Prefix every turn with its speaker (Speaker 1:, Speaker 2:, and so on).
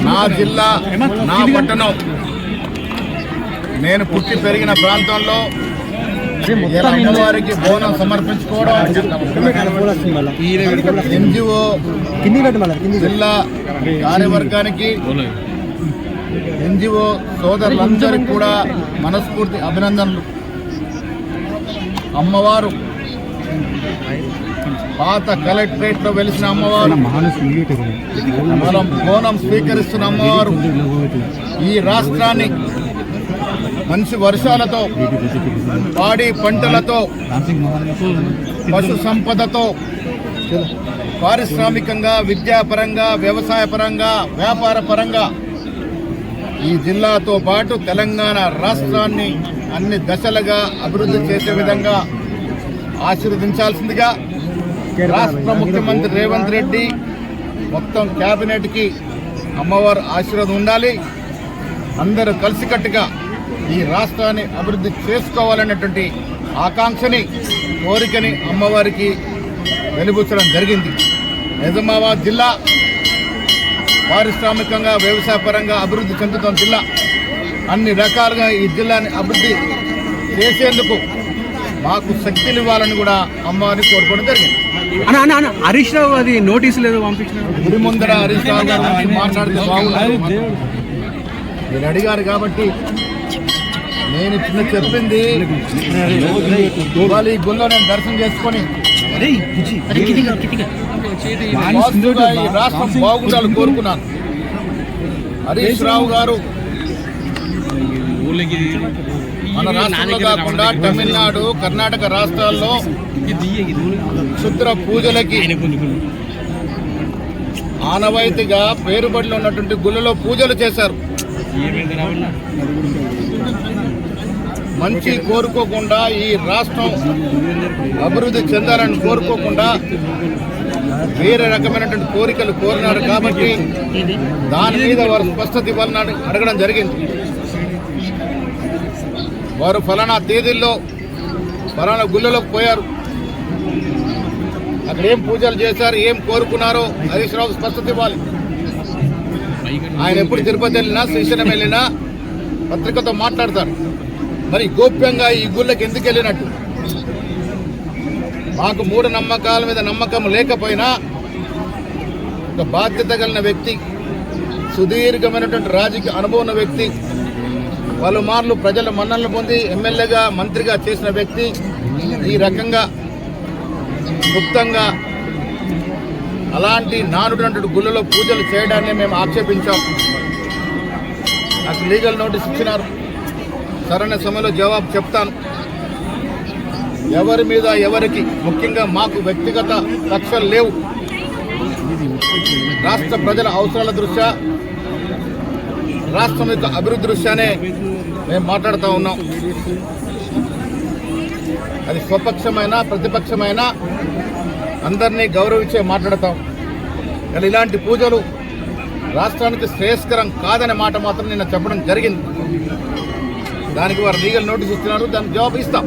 Speaker 1: నా జిల్లా, నా పట్టణం, నేను పుట్టి పెరిగిన ప్రాంతంలో అమ్మవారికి బోనం సమర్పించుకోవడం, ఎన్జిఓ జిల్లా కార్యవర్గానికి, ఎన్జిఓ సోదరులందరికీ కూడా మనస్ఫూర్తి అభినందనలు. అమ్మవారు పాత కలెక్టరేట్ లో వెలిసిన అమ్మవారు, మనం బోనం స్వీకరిస్తున్న అమ్మవారు ఈ రాష్ట్రాన్ని మంచి వర్షాలతో, పాడి పంటలతో, పశు సంపదతో, పారిశ్రామికంగా, విద్యాపరంగా, వ్యవసాయ పరంగా, వ్యాపార పరంగా ఈ జిల్లాతో పాటు తెలంగాణ రాష్ట్రాన్ని అన్ని దశలుగా అభివృద్ధి చేసే విధంగా ఆశీర్వదించాల్సిందిగా రాష్ట్ర ముఖ్యమంత్రి రేవంత్ రెడ్డి మొత్తం క్యాబినెట్కి అమ్మవారు ఆశీర్వాదం ఉండాలి. అందరూ కలిసికట్టుగా ఈ రాష్ట్రాన్ని అభివృద్ధి చేసుకోవాలనేటువంటి ఆకాంక్షని, కోరికని అమ్మవారికి వెలిబుచ్చడం జరిగింది. నిజామాబాద్ జిల్లా పారిశ్రామికంగా, వ్యవసాయ పరంగా అభివృద్ధి చెందుతున్న జిల్లా. అన్ని రకాలుగా ఈ జిల్లాని అభివృద్ధి చేసేందుకు మాకు శక్తిని ఇవ్వాలని కూడా అమ్మవారిని కోరుకోవడం జరిగింది.
Speaker 2: హరీష్ రావు అది నోటీసు లేదు పంపించిన
Speaker 1: గుడి ముందర హరీష్ రావు గారు మాట్లాడితే బాగుంది. మీరు అడిగారు కాబట్టి నేను చిన్న చెప్పింది, ఇవాళ ఈ గుళ్ళో నేను దర్శనం చేసుకొని ఈ రాష్ట్రం బాగుండాలని కోరుకున్నాను. హరీష్ రావు గారు మన రాష్ట్రంలో కాకుండా తమిళనాడు, కర్ణాటక రాష్ట్రాల్లో క్షుద్ర పూజలకి ఆనవాయితీగా పేరుబడిలో ఉన్నటువంటి గుళ్ళలో పూజలు చేశారు. మంచి కోరుకోకుండా, ఈ రాష్ట్రం అభివృద్ధి చెందాలని కోరుకోకుండా వేరే రకమైనటువంటి కోరికలు కోరినారు. కాబట్టి దాని మీద వారు స్పష్టత ఇవ్వాలని అడగడం జరిగింది. వారు ఫలానా తేదీల్లో ఫలానా గుళ్ళలోకి పోయారు, అక్కడ ఏం పూజలు చేశారు, ఏం కోరుకున్నారో హరీష్ రావు స్పష్టత ఇవ్వాలి. ఆయన ఎప్పుడు తిరుపతి వెళ్ళినా, శ్రీశైలం వెళ్ళినా పత్రికతో మాట్లాడతారు. మరి గోప్యంగా ఈ గుళ్ళకి ఎందుకు వెళ్ళినట్టు? మాకు మూఢనమ్మకాల మీద నమ్మకం లేకపోయినా ఒక బాధ్యత కలిగిన వ్యక్తి, సుదీర్ఘమైనటువంటి రాజకీయ అనుభవం ఉన్న వ్యక్తి, పలుమార్లు ప్రజల మన్ననలు పొంది ఎమ్మెల్యేగా, మంత్రిగా చేసిన వ్యక్తి ఈ రకంగా గుప్తంగా అలాంటి నానుడినటువంటి గుళ్ళలో పూజలు చేయడాన్ని మేము ఆక్షేపించాం. నాకు లీగల్ నోటీస్ ఇచ్చినారు. సరైన సమయంలో జవాబు చెప్తాను. ఎవరి మీద ఎవరికి, ముఖ్యంగా మాకు వ్యక్తిగత కక్షలు లేవు. రాష్ట్ర ప్రజల అవసరాల దృష్ట్యా, రాష్ట్రం యొక్క అభివృద్ధి దృష్ట్యానే మేము మాట్లాడుతూ ఉన్నాం. అది స్వపక్షమైన, ప్రతిపక్షమైన అందరినీ గౌరవించే మాట్లాడతాం. కానీ ఇలాంటి పూజలు రాష్ట్రానికి శ్రేయస్కరం కాదనే మాట మాత్రం నిన్న చెప్పడం జరిగింది. దానికి వారు లీగల్ నోటీస్ ఇస్తున్నారు, దానికి జవాబు ఇస్తాం.